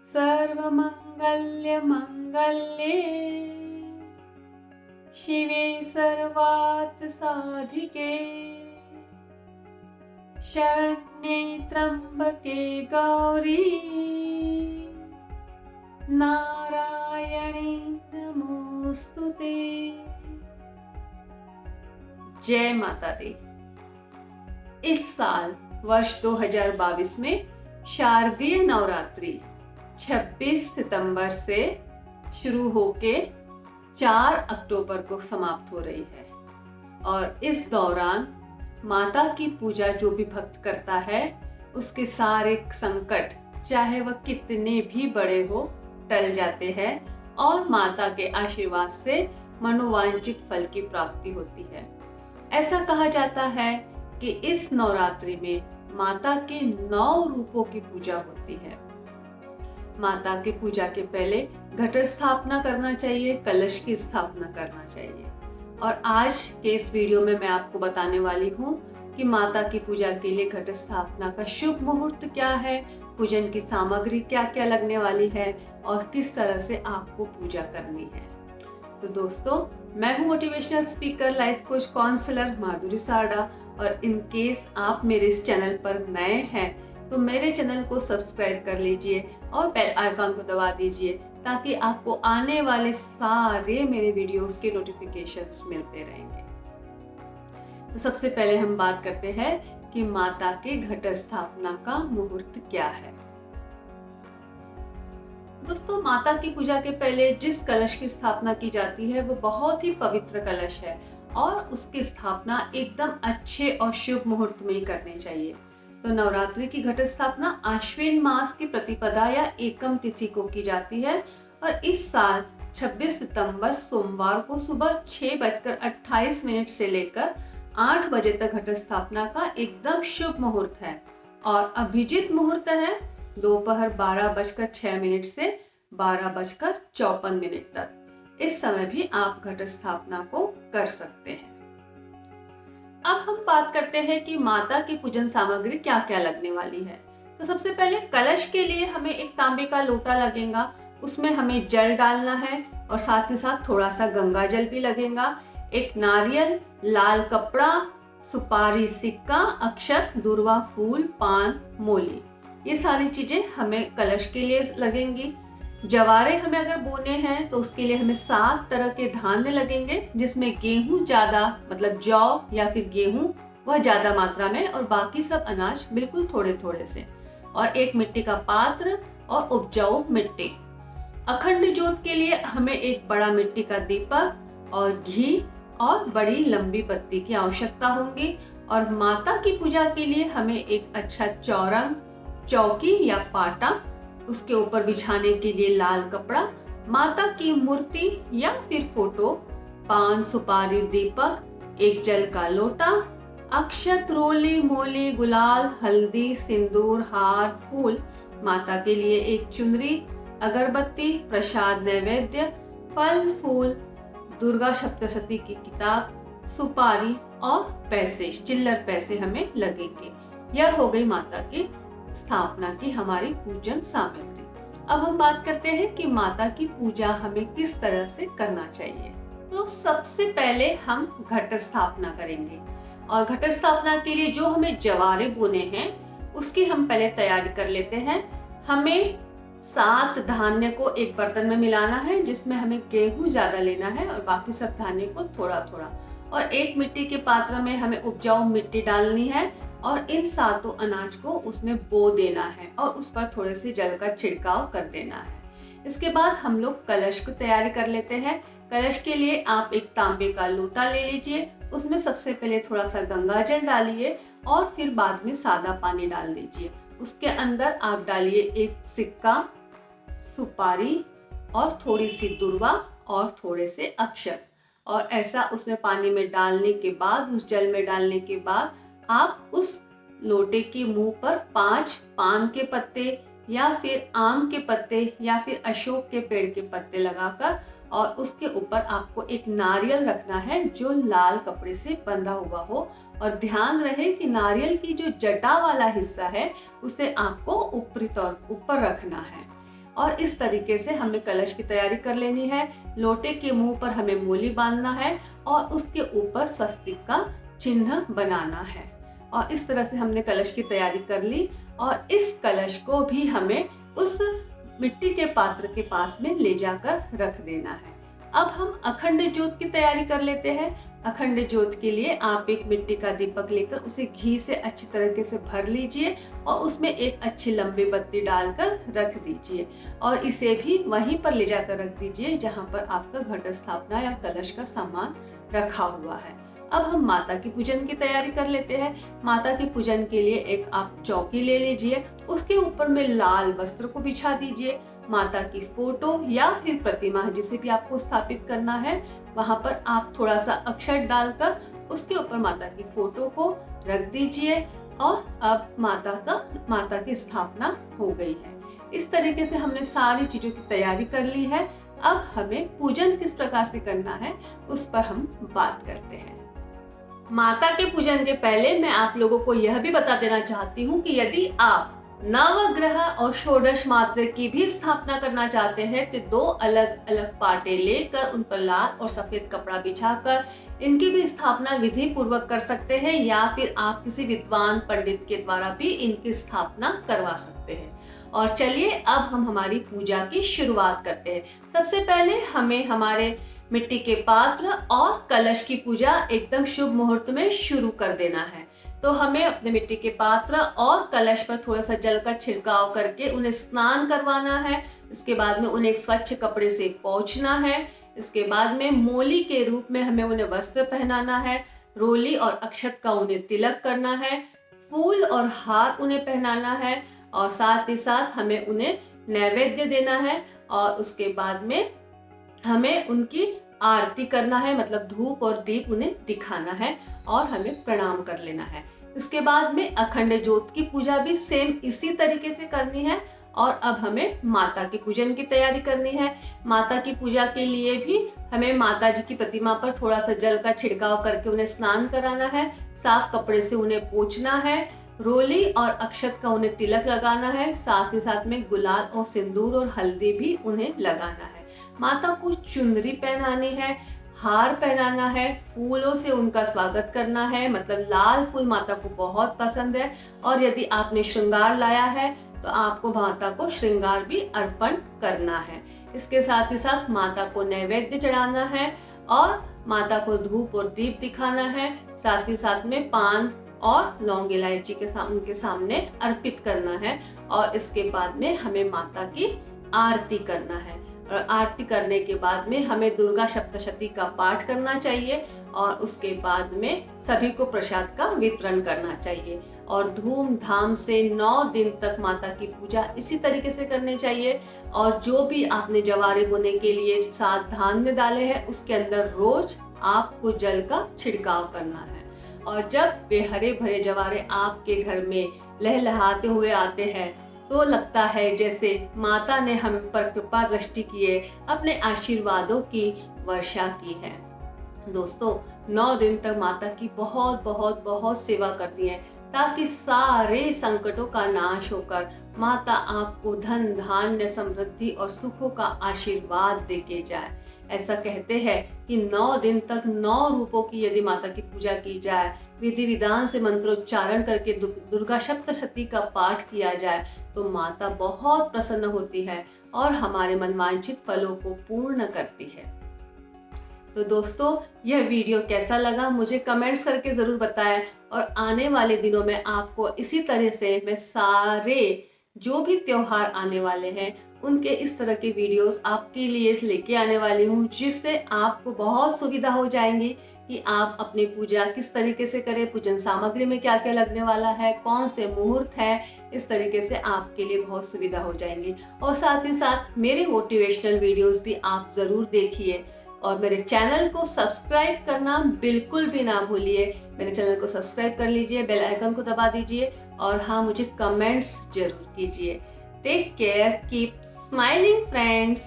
सर्वमङ्गल्यमङ्गल्ये शिवे सर्वार्थसाधिके शरण्ये त्र्यम्बके गौरी नारायणी नमोस्तुते। जय माता दी। इस साल वर्ष 2022 में शारदीय नवरात्रि 26 सितंबर से शुरू होके 4 अक्टूबर को समाप्त हो रही है और इस दौरान माता की पूजा जो भी भक्त करता है उसके सारे संकट चाहे वह कितने भी बड़े हो टल जाते हैं और माता के आशीर्वाद से मनोवांछित फल की प्राप्ति होती है। ऐसा कहा जाता है कि इस नवरात्रि में माता के 9 रूपों की पूजा होती है। माता की पूजा के पहले घट स्थापना करना चाहिए, कलश की स्थापना करना चाहिए। और आज के इस वीडियो में मैं आपको बताने वाली हूँ कि माता की पूजा के लिए घट स्थापना का शुभ मुहूर्त क्या है, पूजन की सामग्री क्या क्या लगने वाली है और किस तरह से आपको पूजा करनी है। तो दोस्तों, मैं हूँ motivational speaker, life coach, counsellor Madhuri Sarda. और इन केस आप मेरे इस चैनल पर नए हैं तो मेरे चैनल को सब्सक्राइब कर लीजिए और बेल आइकन को दबा दीजिए ताकि आपको आने वाले सारे मेरे वीडियोस के नोटिफिकेशंस मिलते रहेंगे। तो सबसे पहले हम बात करते हैं कि माता के घट स्थापना का मुहूर्त क्या है। दोस्तों, माता की पूजा के पहले जिस कलश की स्थापना की जाती है वो बहुत ही पवित्र कलश है और उसकी स्थापना एकदम अच्छे और शुभ मुहूर्त में ही करनी चाहिए। तो नवरात्रि की घट स्थापना आश्विन मास की प्रतिपदा या एकम तिथि को की जाती है और इस साल 26 सितंबर सोमवार को सुबह 6:28 से लेकर 8 बजे तक घट स्थापना का एकदम शुभ मुहूर्त है और अभिजीत मुहूर्त है दोपहर 12:06 से 12:54 तक। इस समय भी आप घट स्थापना को कर सकते हैं। अब हम बात करते हैं कि माता की पूजन सामग्री क्या क्या लगने वाली है। तो सबसे पहले कलश के लिए हमें एक तांबे का लोटा लगेगा, उसमें हमें जल डालना है और साथ ही साथ थोड़ा सा गंगा जल भी लगेगा। एक नारियल, लाल कपड़ा, सुपारी, सिक्का, अक्षत, दूर्वा, फूल, पान, मोली, ये सारी चीजें हमें कलश के लिए लगेंगी। जवारे हमें अगर बोने हैं तो उसके लिए हमें 7 तरह के धान्य लगेंगे, जिसमें गेहूं ज्यादा मतलब जौ या फिर गेहूं वह ज्यादा मात्रा में और बाकी सब अनाज बिल्कुल थोड़े थोड़े से, और एक मिट्टी का पात्र और उपजाऊ मिट्टी। अखंड ज्योत के लिए हमें एक बड़ा मिट्टी का दीपक और घी और बड़ी लंबी बत्ती की आवश्यकता होगी। और माता की पूजा के लिए हमें एक अच्छा चौरंग, चौकी या पाटा, उसके ऊपर बिछाने के लिए लाल कपड़ा, माता की मूर्ति या फिर फोटो, पान, सुपारी, दीपक, एक जल का लोटा, अक्षत, रोली, मोली, गुलाल, हल्दी, सिंदूर, हार, फूल, माता के लिए एक चुनरी, अगरबत्ती, प्रसाद, नैवेद्य, फल फूल, दुर्गा सप्तशती की किताब, सुपारी और पैसे, चिल्लर पैसे हमें लगेंगे। यह हो गई माता की स्थापना की हमारी पूजन सामग्री। अब हम बात करते हैं कि माता की पूजा हमें किस तरह से करना चाहिए। तो सबसे पहले हम घट स्थापना करेंगे और घट स्थापना के लिए जो हमें जवारे बोने हैं उसकी हम पहले तैयारी कर लेते हैं। हमें 7 धान्य को एक बर्तन में मिलाना है, जिसमें हमें गेहूं ज्यादा लेना है और बाकी सब धान्य को थोड़ा थोड़ा, और एक मिट्टी के पात्र में हमें उपजाऊ मिट्टी डालनी है और इन 7 अनाज को उसमें बो देना है और उस पर थोड़े से जल का छिड़काव कर देना है। इसके बाद हम लोग कलश की तैयारी कर लेते हैं। कलश के लिए आप एक तांबे का लोटा ले लीजिए, उसमें सबसे पहले थोड़ा सा गंगा जल डालिए और फिर बाद में सादा पानी डाल दीजिए। उसके अंदर आप डालिए एक सिक्का, सुपारी और थोड़ी सी दुर्वा और थोड़े से अक्षत, और ऐसा उसमें पानी में डालने के बाद, उस जल में डालने के बाद आप उस लोटे के मुंह पर 5 पान के पत्ते या फिर आम के पत्ते या फिर अशोक के पेड़ के पत्ते लगाकर, और उसके ऊपर आपको एक नारियल रखना है जो लाल कपड़े से बंधा हुआ हो, और ध्यान रहे कि नारियल की जो जटा वाला हिस्सा है उसे आपको ऊपरी तौर ऊपर रखना है। और इस तरीके से हमें कलश की तैयारी कर लेनी है। लोटे के मुंह पर हमें मोली बांधना है और उसके ऊपर स्वस्तिक का चिन्ह बनाना है। और इस तरह से हमने कलश की तैयारी कर ली और इस कलश को भी हमें उस मिट्टी के पात्र के पास में ले जाकर रख देना है। अब हम अखंड ज्योत की तैयारी कर लेते हैं। अखंड ज्योत के लिए आप एक मिट्टी का दीपक लेकर उसे घी से अच्छी तरीके से भर लीजिए और उसमें एक अच्छी लंबी बत्ती डालकर रख दीजिए और इसे भी वहीं पर ले जाकर रख दीजिए जहां पर आपका घट स्थापना या कलश का सामान रखा हुआ है। अब हम माता की पूजन की तैयारी कर लेते हैं। माता के पूजन के लिए एक आप चौकी ले लीजिए, उसके ऊपर में लाल वस्त्र को बिछा दीजिए। माता की फोटो या फिर प्रतिमा जिसे भी आपको स्थापित करना है वहां पर आप थोड़ा सा अक्षत डालकर उसके ऊपर माता की फोटो को रख दीजिए और अब माता की स्थापना हो गई है। इस तरीके से हमने सारी चीजों की तैयारी कर ली है। अब हमें पूजन किस प्रकार से करना है उस पर हम बात करते हैं। माता के पूजन के पहले मैं आप लोगों को यह भी बता देना चाहती हूँ कि यदि आप नवग्रह और षोडश मात्र की भी स्थापना करना चाहते हैं तो 2 अलग अलग पाटे लेकर उन पर लाल और सफेद कपड़ा बिछाकर इनकी भी स्थापना विधि पूर्वक कर सकते हैं या फिर आप किसी विद्वान पंडित के द्वारा भी इनकी स्थापना करवा सकते हैं। और चलिए अब हम हमारी पूजा की शुरुआत करते हैं। सबसे पहले हमें हमारे मिट्टी के पात्र और कलश की पूजा एकदम शुभ मुहूर्त में शुरू कर देना है। तो हमें अपने मिट्टी के पात्र और कलश पर थोड़ा सा जल का छिड़काव करके उन्हें स्नान करवाना है। इसके बाद में उन्हें एक स्वच्छ कपड़े से पोंछना है। इसके बाद में मोली के रूप में हमें उन्हें वस्त्र पहनाना है। रोली और अक्षत का उन्हें तिलक करना है। फूल और हार उन्हें पहनाना है और साथ ही साथ हमें उन्हें नैवेद्य देना है और उसके बाद में हमें उनकी आरती करना है, मतलब धूप और दीप उन्हें दिखाना है और हमें प्रणाम कर लेना है। इसके बाद में अखंड ज्योत की पूजा भी सेम इसी तरीके से करनी है। और अब हमें माता के पूजन की तैयारी करनी है। माता की पूजा के लिए भी हमें माता जी की प्रतिमा पर थोड़ा सा जल का छिड़काव करके उन्हें स्नान कराना है। साफ कपड़े से उन्हें पोंछना है। रोली और अक्षत का उन्हें तिलक लगाना है। साथ ही साथ में गुलाल और सिंदूर और हल्दी भी उन्हें लगाना है। माता को चुनरी पहनानी है, हार पहनाना है, फूलों से उनका स्वागत करना है, मतलब लाल फूल माता को बहुत पसंद है। और यदि आपने श्रृंगार लाया है तो आपको माता को श्रृंगार भी अर्पण करना है। इसके साथ ही साथ माता को नैवेद्य चढ़ाना है और माता को धूप और दीप दिखाना है। साथ ही साथ में पान और लौंग इलायची के उनके सामने अर्पित करना है। और इसके बाद में हमें माता की आरती करना है। और आरती करने के बाद में हमें दुर्गा सप्तशती का पाठ करना चाहिए और उसके बाद में सभी को प्रसाद का वितरण करना चाहिए। और धूमधाम से 9 दिन तक माता की पूजा इसी तरीके से करनी चाहिए। और जो भी आपने जवारे बोने के लिए 7 धान्य डाले हैं उसके अंदर रोज आपको जल का छिड़काव करना है। और जब वे हरे भरे जवारे आपके घर में लहलहाते हुए आते हैं तो लगता है जैसे माता ने हम पर कृपा दृष्टि किए अपने आशीर्वादों की वर्षा की है। दोस्तों 9 दिन तक माता की बहुत बहुत बहुत सेवा करनी है ताकि सारे संकटों का नाश होकर माता आपको धन धान्य समृद्धि और सुखों का आशीर्वाद देके जाए। ऐसा कहते हैं कि 9 दिन तक 9 रूपों की यदि माता की पूजा की जाए, विधि विधान से मंत्रोच्चारण करके दुर्गा सप्तशती का पाठ किया जाए तो माता बहुत प्रसन्न होती है और हमारे मनवांछित फलों को पूर्ण करती है। तो दोस्तों यह वीडियो कैसा लगा मुझे कमेंट्स करके जरूर बताएं और आने वाले दिनों में आपको इसी तरह से मैं सारे जो भी त्योहार आने वाले हैं उनके इस तरह के वीडियोस आपके लिए लेके आने वाली हूँ, जिससे आपको बहुत सुविधा हो जाएंगी कि आप अपनी पूजा किस तरीके से करें, पूजन सामग्री में क्या क्या लगने वाला है, कौन से मुहूर्त है, इस तरीके से आपके लिए बहुत सुविधा हो जाएंगी। और साथ ही साथ मेरे मोटिवेशनल वीडियोस भी आप जरूर देखिए और मेरे चैनल को सब्सक्राइब करना बिल्कुल भी ना भूलिए। मेरे चैनल को सब्सक्राइब कर लीजिए, बेल आइकन को दबा दीजिए और हाँ मुझे कमेंट्स जरूर कीजिए। Take care, keep smiling friends.